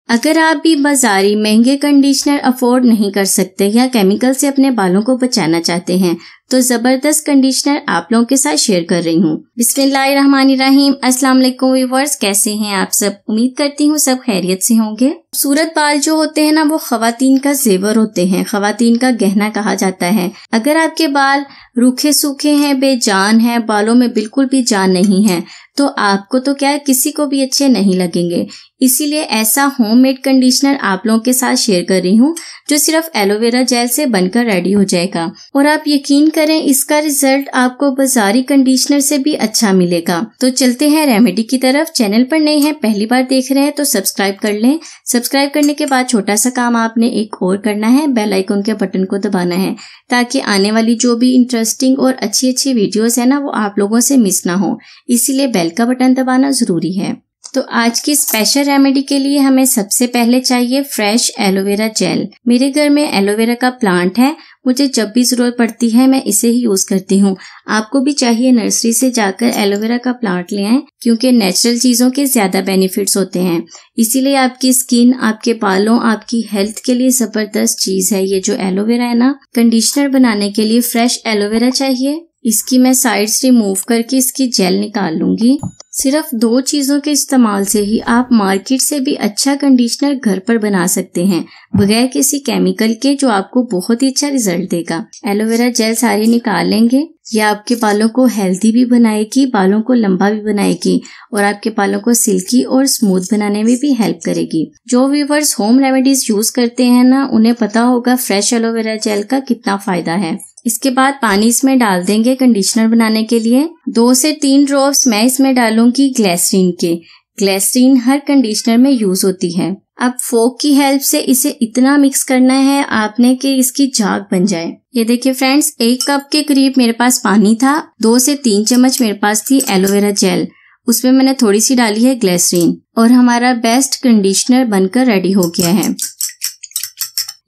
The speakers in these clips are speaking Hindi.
अगर आप भी बाजारी महंगे कंडीशनर अफोर्ड नहीं कर सकते या केमिकल से अपने बालों को बचाना चाहते हैं तो जबरदस्त कंडीशनर आप लोगों के साथ शेयर कर रही हूँ। बिस्मिल्लाहिर्रहमानिर्रहीम। अस्सलाम वालेकुम व्यूअर्स, कैसे हैं आप सब? उम्मीद करती हूँ सब खैरियत से होंगे। खूबसूरत बाल जो होते हैं ना, वो खवातीन का जेवर होते हैं, खवातीन का गहना कहा जाता है। अगर आपके बाल रूखे सूखे हैं, बेजान है, बालों में बिल्कुल भी जान नहीं है, तो आपको तो क्या है, किसी को भी अच्छे नहीं लगेंगे। इसीलिए ऐसा होममेड कंडीशनर आप लोगों के साथ शेयर कर रही हूँ जो सिर्फ एलोवेरा जेल से बनकर रेडी हो जाएगा और आप यकीन करें इसका रिजल्ट आपको बाजारी कंडीशनर से भी अच्छा मिलेगा। तो चलते हैं रेमेडी की तरफ। चैनल पर नए हैं, पहली बार देख रहे हैं तो सब्सक्राइब कर लें। सब्सक्राइब करने के बाद छोटा सा काम आपने एक और करना है, बेल आइकन के बटन को दबाना है ताकि आने वाली जो भी इंटरेस्टिंग और अच्छी वीडियोस है ना, वो आप लोगों से मिस ना हो। इसीलिए बेल का बटन दबाना जरूरी है। तो आज की स्पेशल रेमेडी के लिए हमें सबसे पहले चाहिए फ्रेश एलोवेरा जेल। मेरे घर में एलोवेरा का प्लांट है, मुझे जब भी जरूरत पड़ती है मैं इसे ही यूज करती हूँ। आपको भी चाहिए नर्सरी से जाकर एलोवेरा का प्लांट ले आएं, क्योंकि नेचुरल चीजों के ज्यादा बेनिफिट्स होते हैं। इसीलिए आपकी स्किन, आपके बालों, आपकी हेल्थ के लिए जबरदस्त चीज है ये जो एलोवेरा है ना। कंडीशनर बनाने के लिए फ्रेश एलोवेरा चाहिए। इसकी मैं साइड्स रिमूव करके इसकी जेल निकाल लूंगी। सिर्फ 2 चीजों के इस्तेमाल से ही आप मार्केट से भी अच्छा कंडीशनर घर पर बना सकते हैं बगैर किसी केमिकल के, जो आपको बहुत ही अच्छा रिजल्ट देगा। एलोवेरा जेल सारी निकाल लेंगे। यह आपके बालों को हेल्दी भी बनाएगी, बालों को लंबा भी बनाएगी और आपके बालों को सिल्की और स्मूथ बनाने में भी हेल्प करेगी। जो व्यूअर्स होम रेमेडीज यूज करते हैं ना, उन्हें पता होगा फ्रेश एलोवेरा जेल का कितना फायदा है। इसके बाद पानी इसमें डाल देंगे कंडीशनर बनाने के लिए। 2 से 3 ड्रॉप्स मैं इसमें डालूंगी ग्लिसरीन के। ग्लिसरीन हर कंडीशनर में यूज होती है। अब फोक की हेल्प से इसे इतना मिक्स करना है आपने कि इसकी झाग बन जाए। ये देखिए फ्रेंड्स, 1 कप के करीब मेरे पास पानी था, 2 से 3 चम्मच मेरे पास थी एलोवेरा जेल, उसमें मैंने थोड़ी सी डाली है ग्लिसरीन और हमारा बेस्ट कंडीशनर बनकर रेडी हो गया है।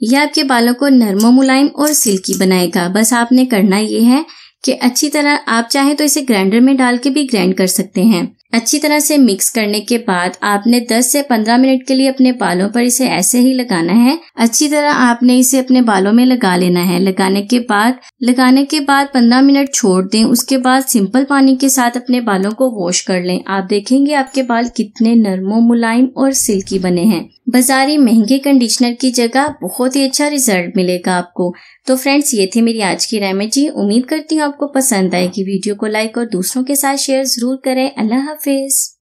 यह आपके बालों को नरम, मुलायम और सिल्की बनाएगा। बस आपने करना ये है कि अच्छी तरह, आप चाहें तो इसे ग्राइंडर में डाल के भी ग्राइंड कर सकते हैं। अच्छी तरह से मिक्स करने के बाद आपने 10 से 15 मिनट के लिए अपने बालों पर इसे ऐसे ही लगाना है। अच्छी तरह आपने इसे अपने बालों में लगा लेना है। लगाने के बाद 15 मिनट छोड़ दें। उसके बाद सिंपल पानी के साथ अपने बालों को वॉश कर लें। आप देखेंगे आपके बाल कितने नरम, मुलायम और सिल्की बने हैं। बाजारी महंगे कंडीशनर की जगह बहुत ही अच्छा रिजल्ट मिलेगा आपको। तो फ्रेंड्स, ये थी मेरी आज की रेमेडी। उम्मीद करती हूँ आपको पसंद आएगी। वीडियो को लाइक और दूसरों के साथ शेयर जरूर करें। अल्लाह हाफिज।